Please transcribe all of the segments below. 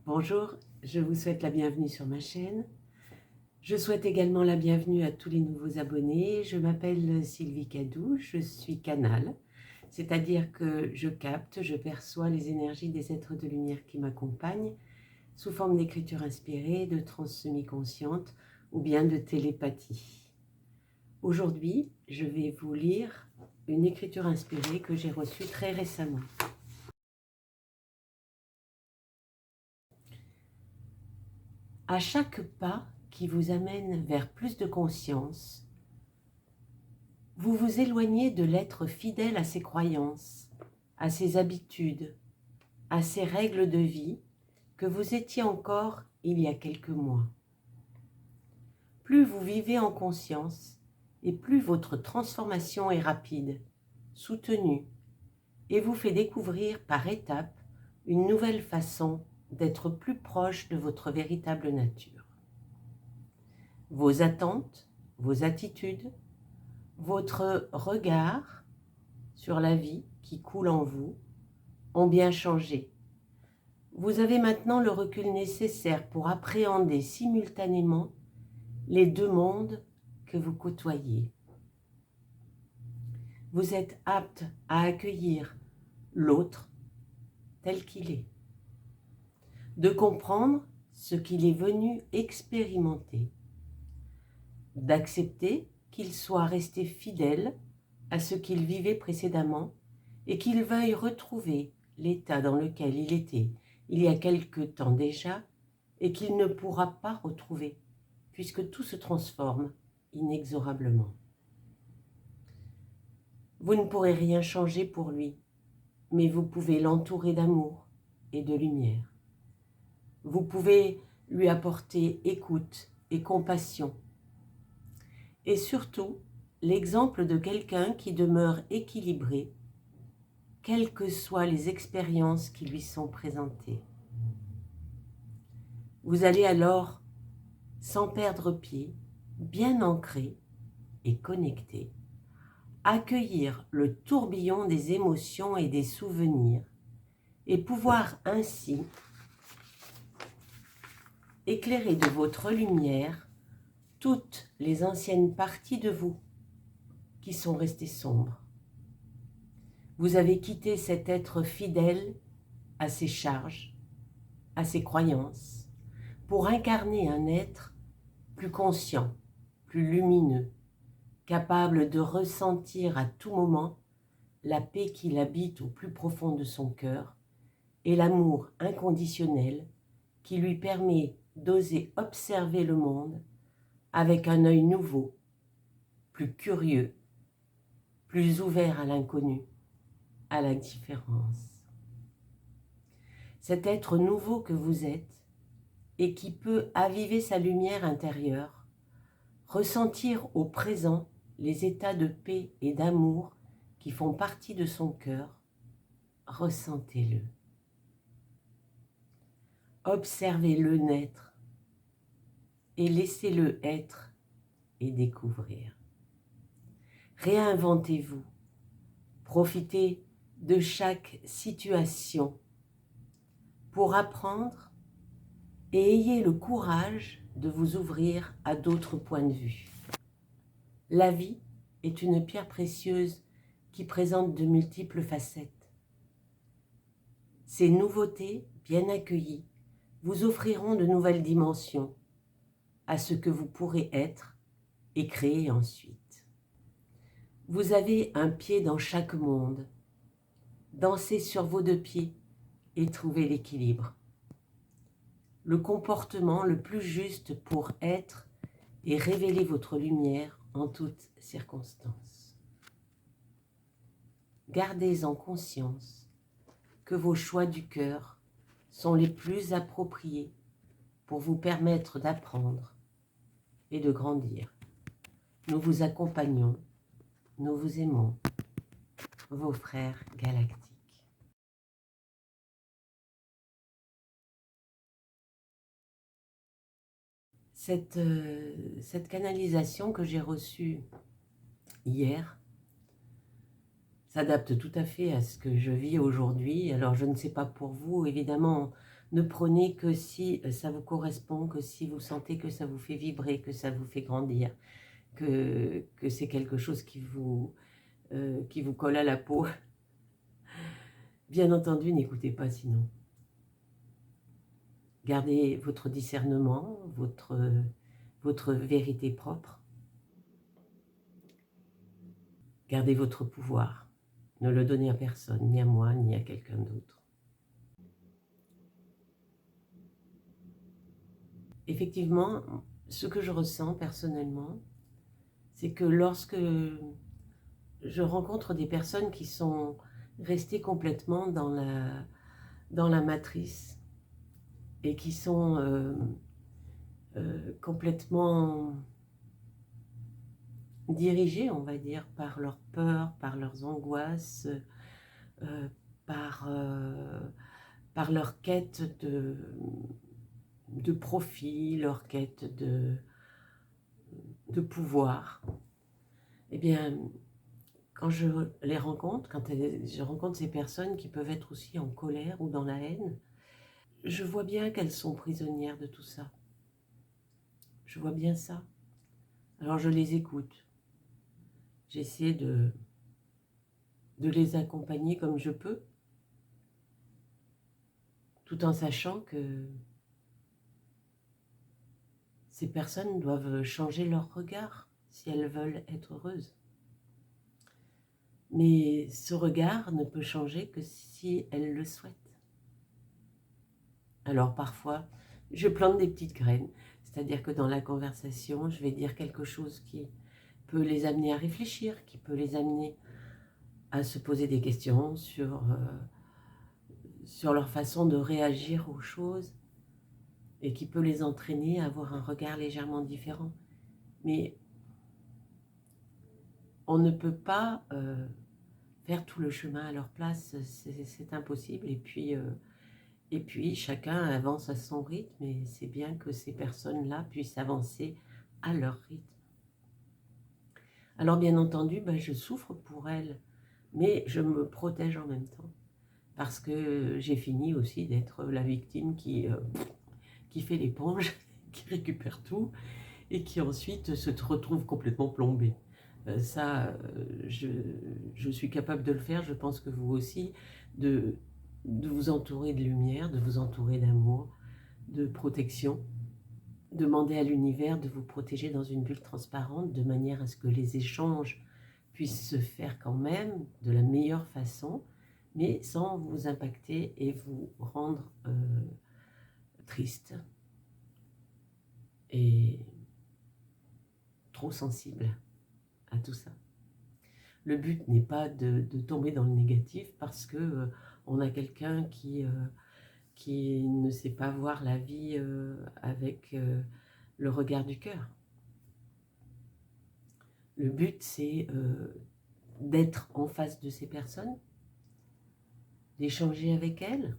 Bonjour, je vous souhaite la bienvenue sur ma chaîne. Je souhaite également la bienvenue à tous les nouveaux abonnés. Je m'appelle Sylvie Cadou, je suis canal, c'est-à-dire que je capte, je perçois les énergies des êtres de lumière qui m'accompagnent sous forme d'écriture inspirée, de transe semi-consciente ou bien de télépathie. Aujourd'hui, je vais vous lire une écriture inspirée que j'ai reçue très récemment. À chaque pas qui vous amène vers plus de conscience, vous vous éloignez de l'être fidèle à ses croyances, à ses habitudes, à ses règles de vie que vous étiez encore il y a quelques mois. Plus vous vivez en conscience et plus votre transformation est rapide, soutenue et vous fait découvrir par étapes une nouvelle façon d'être plus proche de votre véritable nature. Vos attentes, vos attitudes, votre regard sur la vie qui coule en vous ont bien changé. Vous avez maintenant le recul nécessaire pour appréhender simultanément les deux mondes que vous côtoyez. Vous êtes apte à accueillir l'autre tel qu'il est, de comprendre ce qu'il est venu expérimenter, d'accepter qu'il soit resté fidèle à ce qu'il vivait précédemment et qu'il veuille retrouver l'état dans lequel il était il y a quelque temps déjà et qu'il ne pourra pas retrouver puisque tout se transforme inexorablement. Vous ne pourrez rien changer pour lui, mais vous pouvez l'entourer d'amour et de lumière. Vous pouvez lui apporter écoute et compassion. Et surtout, l'exemple de quelqu'un qui demeure équilibré, quelles que soient les expériences qui lui sont présentées. Vous allez alors, sans perdre pied, bien ancré et connecté, accueillir le tourbillon des émotions et des souvenirs et pouvoir ainsi éclairer de votre lumière toutes les anciennes parties de vous qui sont restées sombres. Vous avez quitté cet être fidèle à ses charges, à ses croyances, pour incarner un être plus conscient, plus lumineux, capable de ressentir à tout moment la paix qu'il habite au plus profond de son cœur et l'amour inconditionnel qui lui permet d'oser observer le monde avec un œil nouveau, plus curieux, plus ouvert à l'inconnu, à la différence. Cet être nouveau que vous êtes et qui peut aviver sa lumière intérieure, ressentir au présent les états de paix et d'amour qui font partie de son cœur, ressentez-le. Observez-le naître et laissez-le être et découvrir. Réinventez-vous, profitez de chaque situation pour apprendre et ayez le courage de vous ouvrir à d'autres points de vue. La vie est une pierre précieuse qui présente de multiples facettes. Ces nouveautés bien accueillies vous offriront de nouvelles dimensions à ce que vous pourrez être et créer ensuite. Vous avez un pied dans chaque monde. Dansez sur vos deux pieds et trouvez l'équilibre. Le comportement le plus juste pour être et révéler votre lumière en toutes circonstances. Gardez en conscience que vos choix du cœur sont les plus appropriés pour vous permettre d'apprendre et de grandir. Nous vous accompagnons, nous vous aimons, vos frères galactiques. Cette canalisation que j'ai reçue hier s'adapte tout à fait à ce que je vis aujourd'hui. Alors je ne sais pas pour vous, évidemment, Ne prenez que si ça vous correspond, que si vous sentez que ça vous fait vibrer, que ça vous fait grandir, que c'est quelque chose qui vous colle à la peau. Bien entendu, n'écoutez pas sinon. Gardez votre discernement, votre vérité propre. Gardez votre pouvoir. Ne le donnez à personne, ni à moi, ni à quelqu'un d'autre. Effectivement, ce que je ressens personnellement, c'est que lorsque je rencontre des personnes qui sont restées complètement dans la matrice et qui sont complètement dirigées, on va dire, par leurs peurs, par leurs angoisses, euh, par, euh, par leur quête de profit, leur quête de pouvoir. Eh bien, quand je les rencontre, je rencontre ces personnes qui peuvent être aussi en colère ou dans la haine, je vois bien qu'elles sont prisonnières de tout ça. Je vois bien ça. Alors je les écoute. J'essaie de les accompagner comme je peux, tout en sachant que ces personnes doivent changer leur regard si elles veulent être heureuses. Mais ce regard ne peut changer que si elles le souhaitent. Alors parfois, je plante des petites graines, c'est-à-dire que dans la conversation, je vais dire quelque chose qui peut les amener à réfléchir, qui peut les amener à se poser des questions sur leur façon de réagir aux choses et qui peut les entraîner à avoir un regard légèrement différent. Mais on ne peut pas faire tout le chemin à leur place, c'est impossible. Et puis chacun avance à son rythme et c'est bien que ces personnes-là puissent avancer à leur rythme. Alors bien entendu, je souffre pour elles, mais je me protège en même temps. Parce que j'ai fini aussi d'être la victime qui fait l'éponge, qui récupère tout et qui ensuite se retrouve complètement plombée. Je suis capable de le faire, je pense que vous aussi, de vous entourer de lumière, de vous entourer d'amour, de protection. Demandez à l'univers de vous protéger dans une bulle transparente de manière à ce que les échanges puissent se faire quand même de la meilleure façon, mais sans vous impacter et vous rendre triste et trop sensible à tout ça. Le but n'est pas de tomber dans le négatif parce que on a quelqu'un qui ne sait pas voir la vie avec le regard du cœur. Le but, c'est d'être en face de ces personnes, d'échanger avec elles,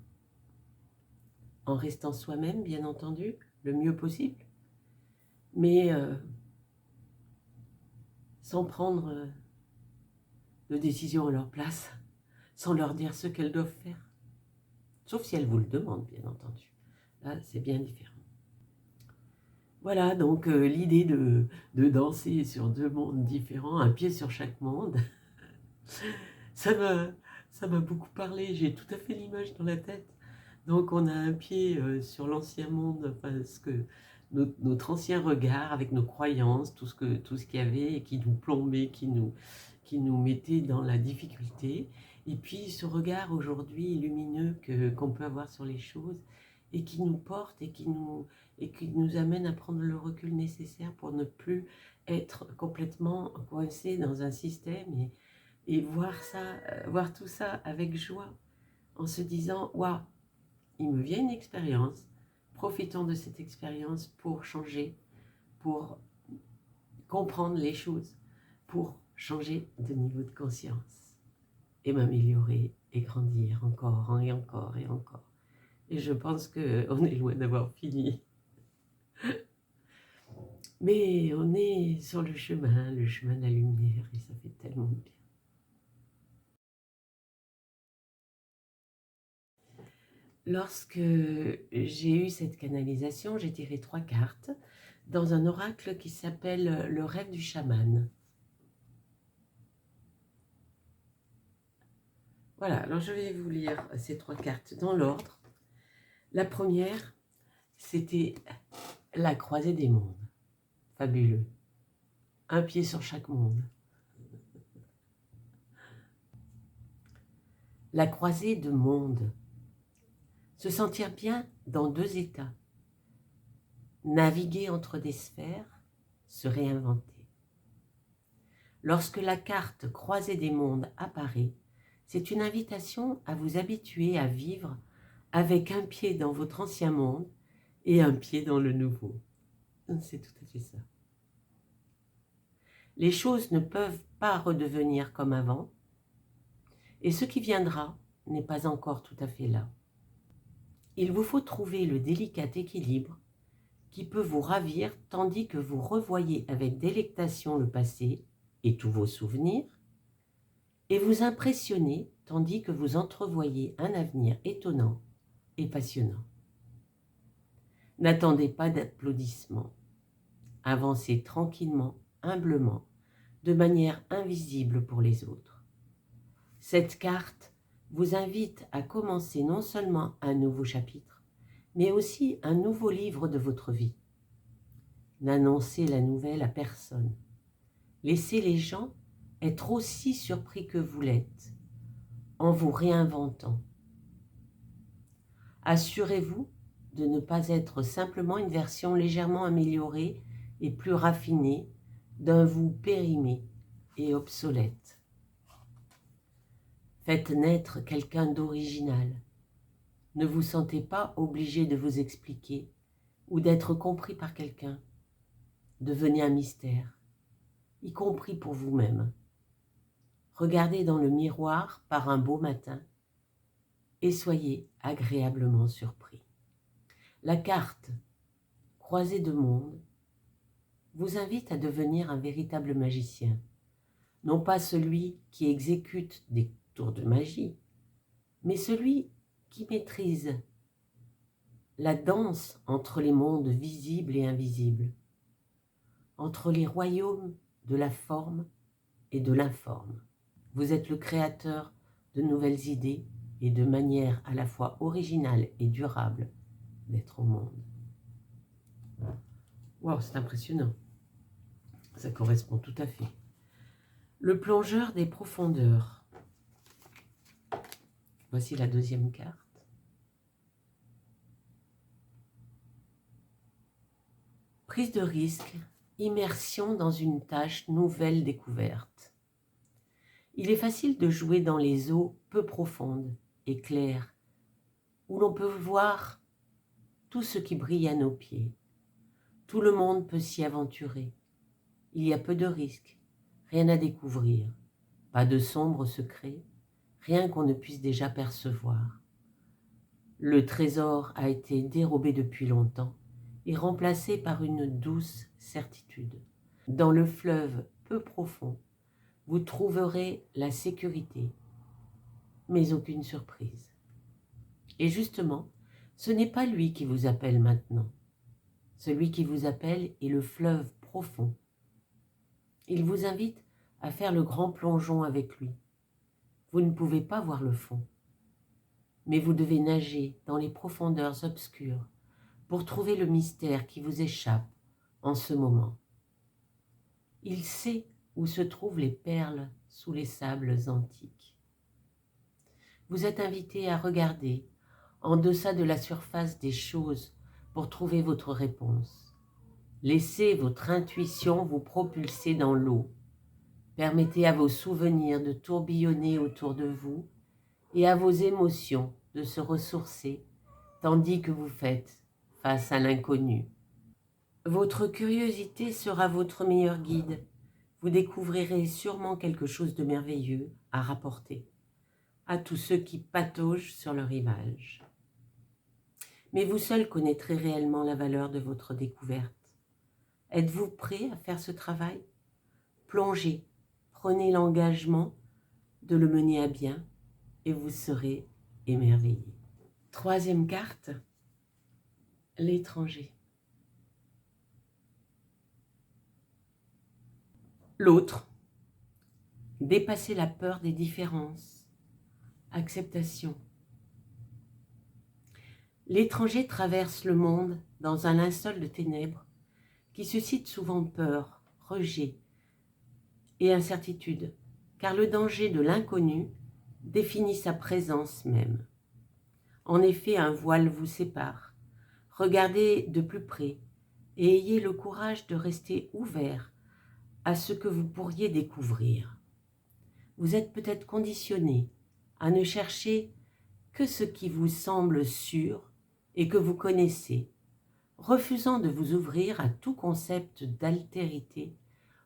en restant soi-même, bien entendu, le mieux possible, mais sans prendre de décision à leur place, sans leur dire ce qu'elles doivent faire. Sauf si elles vous le demandent, bien entendu. Là, c'est bien différent. Voilà, donc l'idée de danser sur deux mondes différents, un pied sur chaque monde, ça m'a beaucoup parlé, j'ai tout à fait l'image dans la tête. Donc on a un pied sur l'ancien monde, parce que notre ancien regard avec nos croyances, tout ce qu'il y avait et qui nous plombait, qui nous mettait dans la difficulté. Et puis ce regard aujourd'hui lumineux qu'on peut avoir sur les choses et qui nous porte et qui nous amène à prendre le recul nécessaire pour ne plus être complètement coincé dans un système et voir tout ça avec joie en se disant « Waouh, il me vient une expérience, profitons de cette expérience pour changer, pour comprendre les choses, pour changer de niveau de conscience et m'améliorer et grandir encore et encore et encore. » Et je pense qu'on est loin d'avoir fini. Mais on est sur le chemin de la lumière et ça fait tellement de bien. Lorsque j'ai eu cette canalisation, j'ai tiré 3 cartes dans un oracle qui s'appelle le rêve du chaman. Voilà, alors je vais vous lire ces 3 cartes dans l'ordre. La première, c'était la croisée des mondes. Fabuleux. Un pied sur chaque monde. La croisée de mondes. Se sentir bien dans 2 états. Naviguer entre des sphères, se réinventer. Lorsque la carte croisée des mondes apparaît, c'est une invitation à vous habituer à vivre avec un pied dans votre ancien monde et un pied dans le nouveau. C'est tout à fait ça. Les choses ne peuvent pas redevenir comme avant, et ce qui viendra n'est pas encore tout à fait là. Il vous faut trouver le délicat équilibre qui peut vous ravir tandis que vous revoyez avec délectation le passé et tous vos souvenirs, et vous impressionner tandis que vous entrevoyez un avenir étonnant et passionnant. N'attendez pas d'applaudissements. Avancez tranquillement, humblement, de manière invisible pour les autres. Cette carte vous invite à commencer non seulement un nouveau chapitre, mais aussi un nouveau livre de votre vie. N'annoncez la nouvelle à personne. Laissez les gens être aussi surpris que vous l'êtes, en vous réinventant. Assurez-vous de ne pas être simplement une version légèrement améliorée et plus raffinée d'un vous périmé et obsolète. Faites naître quelqu'un d'original. Ne vous sentez pas obligé de vous expliquer ou d'être compris par quelqu'un. Devenez un mystère, y compris pour vous-même. Regardez dans le miroir par un beau matin et soyez agréablement surpris. La carte croisée de monde vous invite à devenir un véritable magicien, non pas celui qui exécute des tours de magie, mais celui qui maîtrise la danse entre les mondes visibles et invisibles, entre les royaumes de la forme et de l'informe. Vous êtes le créateur de nouvelles idées et de manières à la fois originales et durables d'être au monde. Wow, c'est impressionnant. Ça correspond tout à fait. Le plongeur des profondeurs. Voici la deuxième carte. Prise de risque, immersion dans une tâche nouvelle découverte. Il est facile de jouer dans les eaux peu profondes et claires, où l'on peut voir tout ce qui brille à nos pieds. Tout le monde peut s'y aventurer. Il y a peu de risques, rien à découvrir, pas de sombres secrets, rien qu'on ne puisse déjà percevoir. Le trésor a été dérobé depuis longtemps et remplacé par une douce certitude. Dans le fleuve peu profond, vous trouverez la sécurité, mais aucune surprise. Et justement, ce n'est pas lui qui vous appelle maintenant. Celui qui vous appelle est le fleuve profond. Il vous invite à faire le grand plongeon avec lui. Vous ne pouvez pas voir le fond, mais vous devez nager dans les profondeurs obscures pour trouver le mystère qui vous échappe en ce moment. Il sait où se trouvent les perles sous les sables antiques. Vous êtes invité à regarder en deçà de la surface des choses pour trouver votre réponse. Laissez votre intuition vous propulser dans l'eau. Permettez à vos souvenirs de tourbillonner autour de vous et à vos émotions de se ressourcer tandis que vous faites face à l'inconnu. Votre curiosité sera votre meilleur guide. Vous découvrirez sûrement quelque chose de merveilleux à rapporter à tous ceux qui pataugent sur le rivage. Mais vous seul connaîtrez réellement la valeur de votre découverte. Êtes-vous prêt à faire ce travail? Plongez, prenez l'engagement de le mener à bien et vous serez émerveillé. Troisième carte, l'étranger. L'autre, dépasser la peur des différences, acceptation. L'étranger traverse le monde dans un linceul de ténèbres qui suscite souvent peur, rejet et incertitude, car le danger de l'inconnu définit sa présence même. En effet, un voile vous sépare. Regardez de plus près et ayez le courage de rester ouvert à ce que vous pourriez découvrir. Vous êtes peut-être conditionné à ne chercher que ce qui vous semble sûr et que vous connaissez, refusant de vous ouvrir à tout concept d'altérité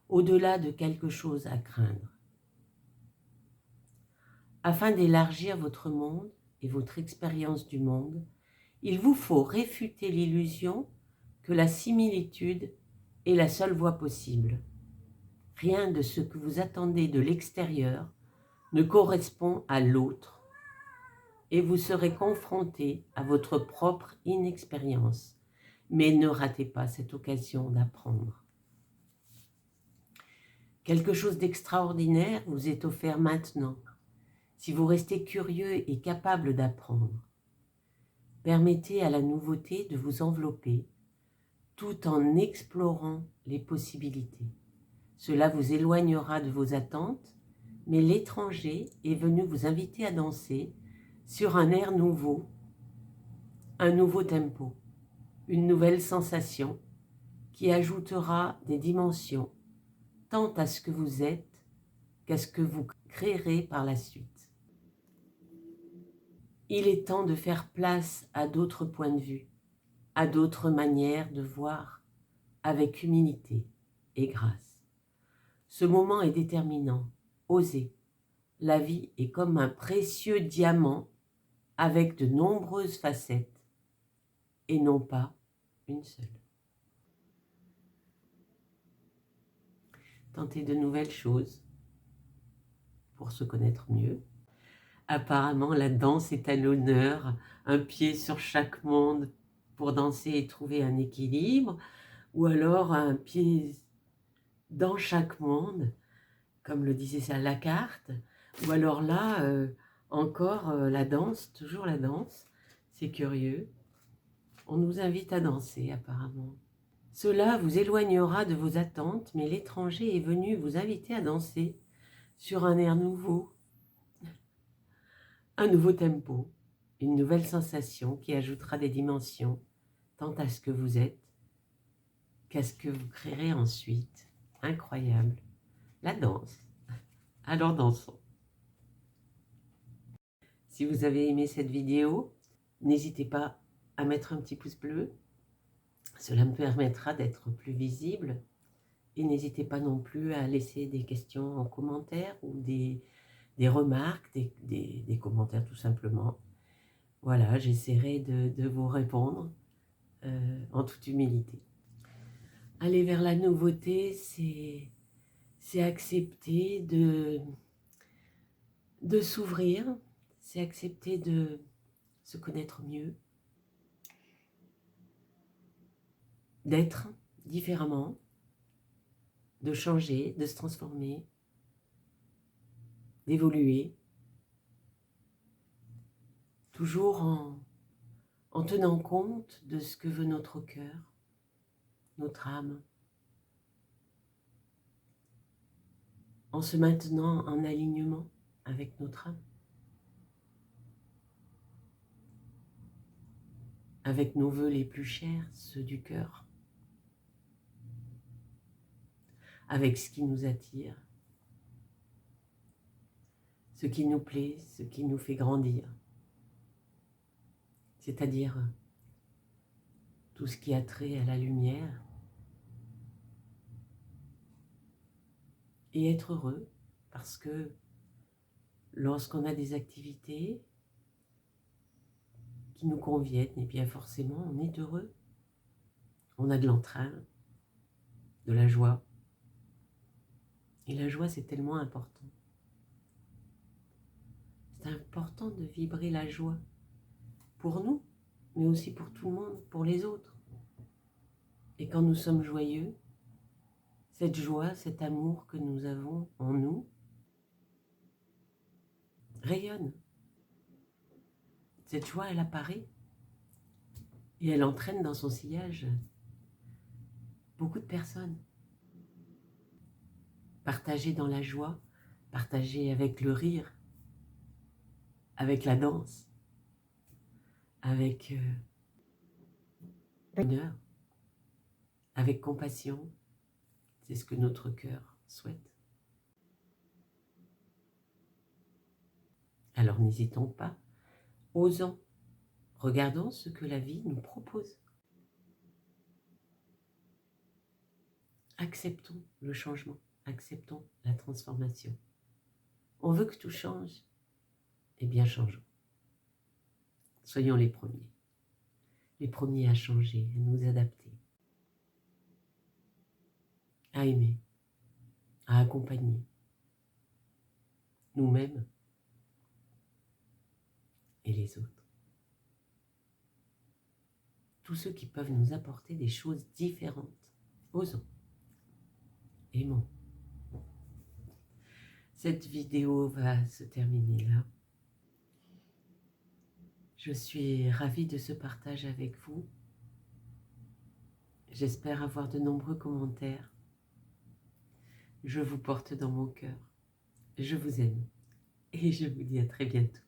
au-delà de quelque chose à craindre. Afin d'élargir votre monde et votre expérience du monde, il vous faut réfuter l'illusion que la similitude est la seule voie possible. Rien de ce que vous attendez de l'extérieur ne correspond à l'autre et vous serez confronté à votre propre inexpérience. Mais ne ratez pas cette occasion d'apprendre. Quelque chose d'extraordinaire vous est offert maintenant, si vous restez curieux et capable d'apprendre. Permettez à la nouveauté de vous envelopper, tout en explorant les possibilités. Cela vous éloignera de vos attentes, mais l'étranger est venu vous inviter à danser sur un air nouveau, un nouveau tempo, une nouvelle sensation qui ajoutera des dimensions tant à ce que vous êtes qu'à ce que vous créerez par la suite. Il est temps de faire place à d'autres points de vue, à d'autres manières de voir, avec humilité et grâce. Ce moment est déterminant. Osez. La vie est comme un précieux diamant avec de nombreuses facettes et non pas une seule. Tentez de nouvelles choses pour se connaître mieux. Apparemment, la danse est à l'honneur, un pied sur chaque monde pour danser et trouver un équilibre, ou alors un pied dans chaque monde, comme le disait ça la carte, ou alors là, encore la danse, toujours la danse, c'est curieux. On nous invite à danser apparemment. Cela vous éloignera de vos attentes, mais l'étranger est venu vous inviter à danser sur un air nouveau, un nouveau tempo, une nouvelle sensation qui ajoutera des dimensions, tant à ce que vous êtes qu'à ce que vous créerez ensuite. Incroyable. La danse. Alors dansons. Si vous avez aimé cette vidéo, n'hésitez pas à mettre un petit pouce bleu. Cela me permettra d'être plus visible. Et n'hésitez pas non plus à laisser des questions en commentaire ou des remarques, des commentaires tout simplement. Voilà, j'essaierai de vous répondre en toute humilité. Aller vers la nouveauté, c'est accepter de s'ouvrir, c'est accepter de se connaître mieux, d'être différemment, de changer, de se transformer, d'évoluer, toujours en tenant compte de ce que veut notre cœur, notre âme, en se maintenant en alignement avec notre âme, avec nos vœux les plus chers, ceux du cœur, avec ce qui nous attire, ce qui nous plaît, ce qui nous fait grandir, c'est-à-dire tout ce qui a trait à la lumière, et être heureux, parce que lorsqu'on a des activités qui nous conviennent, et bien forcément on est heureux, on a de l'entrain, de la joie, et la joie c'est tellement important. C'est important de vibrer la joie pour nous, mais aussi pour tout le monde, pour les autres. Et quand nous sommes joyeux, cette joie, cet amour que nous avons en nous rayonne. Cette joie, elle apparaît et elle entraîne dans son sillage beaucoup de personnes. Partager dans la joie, partager avec le rire, avec la danse, avec bonheur, avec compassion. C'est ce que notre cœur souhaite. Alors n'hésitons pas, osons, regardons ce que la vie nous propose. Acceptons le changement, acceptons la transformation. On veut que tout change, eh bien changeons. Soyons les premiers à changer, à nous adapter, à aimer, à accompagner nous-mêmes et les autres. Tous ceux qui peuvent nous apporter des choses différentes. Osons, aimons. Cette vidéo va se terminer là. Je suis ravie de ce partage avec vous. J'espère avoir de nombreux commentaires. Je vous porte dans mon cœur. Je vous aime et je vous dis à très bientôt.